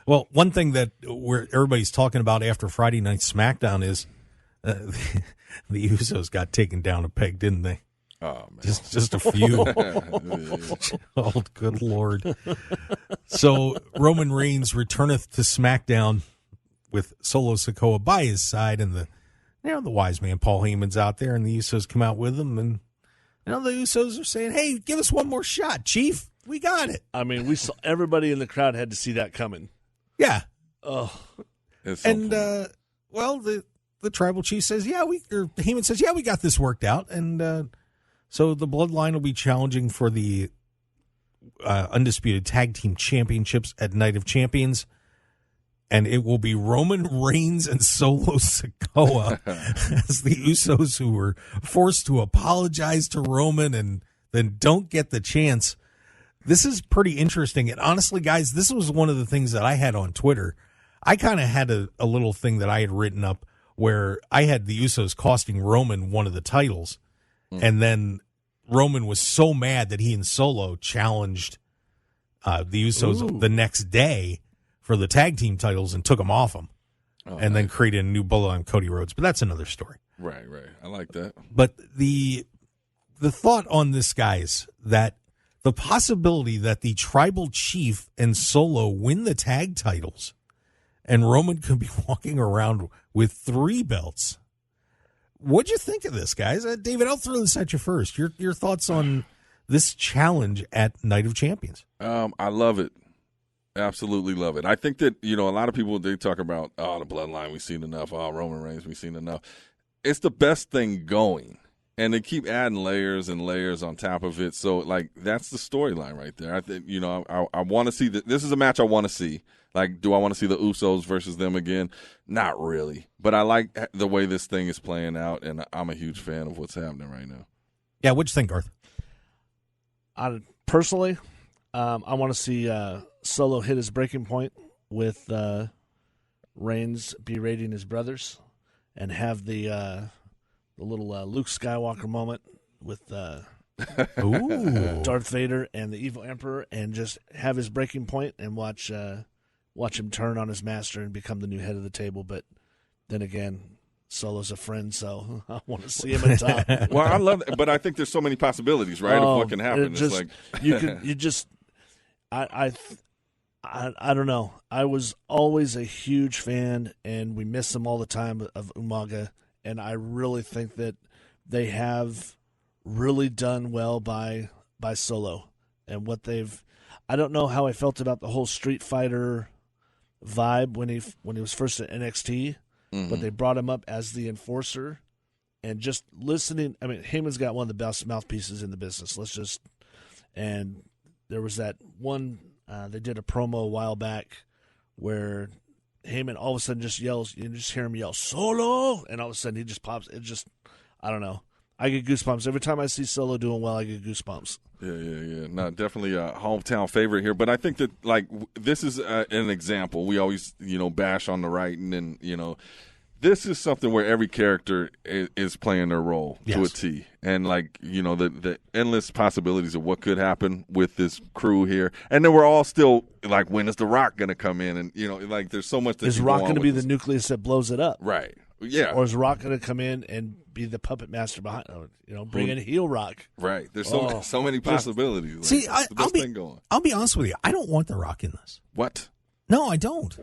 Well, one thing that everybody's talking about after Friday Night SmackDown is the Usos got taken down a peg, didn't they? Oh, man. Just a few. Oh, good Lord. So Roman Reigns returneth to SmackDown with Solo Sikoa by his side, and the wise man Paul Heyman's out there, and the Usos come out with him, and the Usos are saying, "Hey, give us one more shot, Chief. We got it." I mean, we saw everybody in the crowd had to see that coming. Yeah. Oh, and well, the tribal chief says, Heyman says, we got this worked out, and so the Bloodline will be challenging for the Undisputed Tag Team Championships at Night of Champions, and it will be Roman Reigns and Solo Sikoa as the Usos, who were forced to apologize to Roman and then don't get the chance. This is pretty interesting, and honestly, guys, this was one of the things that I had on Twitter. I kind of had a little thing that I had written up where I had the Usos costing Roman one of the titles, and then Roman was so mad that he and Solo challenged the Usos the next day for the tag team titles and took them off them, then created a new bullet on Cody Rhodes. But that's another story. Right. I like that. But the thought on this, guys, that the possibility that the tribal chief and Solo win the tag titles and Roman could be walking around with 3 belts. What'd you think of this, guys? David, I'll throw this at you first. Your thoughts on this challenge at Night of Champions? I love it. Absolutely love it. I think that, a lot of people, they talk about, the Bloodline, we've seen enough. Roman Reigns, we've seen enough. It's the best thing going. And they keep adding layers and layers on top of it. So, that's the storyline right there. I think, I want to see that. This is a match I want to see. Do I want to see the Usos versus them again? Not really. But I like the way this thing is playing out, and I'm a huge fan of what's happening right now. Yeah, what'd you think, Garth? Personally, I want to see Solo hit his breaking point with Reigns berating his brothers and have the little Luke Skywalker moment with Darth Vader and the evil Emperor, and just have his breaking point and watch him turn on his master and become the new head of the table. But then again, Solo's a friend, so I want to see him at top. Well, I love that, but I think there's so many possibilities, right, of what can happen. I don't know. I was always a huge fan, and we miss him all the time, of Umaga, and I really think that they have really done well by Solo and what they've. I don't know how I felt about the whole Street Fighter vibe when he was first at NXT, but they brought him up as the enforcer, and just listening. I mean, Heyman's got one of the best mouthpieces in the business. And there was that one. They did a promo a while back where Heyman all of a sudden just yells. You just hear him yell "Solo," and all of a sudden he just pops. It just, I don't know. I get goosebumps every time I see Solo doing well. I get goosebumps. Yeah. No, definitely a hometown favorite here. But I think that this is an example. We always bash on the writing, and this is something where every character is playing their role to a T. And the endless possibilities of what could happen with this crew here. And then we're all still when is The Rock going to come in? And there's so much that is Rock going to be the nucleus that blows it up? Right. Yeah. Or is Rock going to come in and be the puppet master behind? Bring in heel Rock. Right. There's so many possibilities. See, I'll be honest with you. I don't want The Rock in this. What? No, I don't.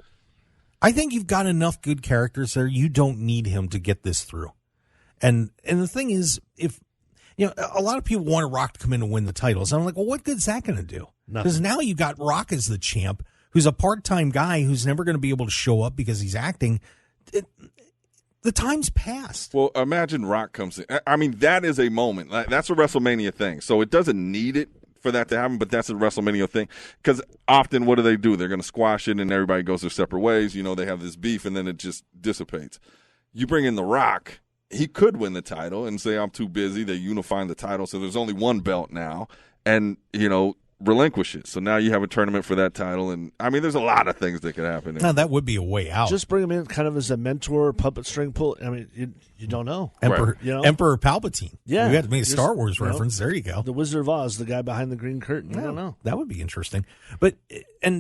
I think you've got enough good characters there. You don't need him to get this through. And the thing is, if a lot of people want Rock to come in and win the titles. I'm like, well, what good's that going to do? Because now you got Rock as the champ, who's a part-time guy who's never going to be able to show up because he's acting. The time's passed. Well, imagine Rock comes in. I mean, that is a moment. That's a WrestleMania thing. So it doesn't need it for that to happen, but that's a WrestleMania thing. Because often, what do? They're going to squash it, and everybody goes their separate ways. They have this beef, and then it just dissipates. You bring in The Rock, he could win the title and say, I'm too busy. They unify the title, so there's only one belt now, and, relinquish it. So now you have a tournament for that title, and, I mean, there's a lot of things that could happen. Now, that would be a way out. Just bring him in kind of as a mentor, puppet string pull. I mean, you don't know. Emperor Palpatine. Yeah. We had to make a Star Wars reference. There you go. The Wizard of Oz, the guy behind the green curtain. I don't know. That would be interesting. But, and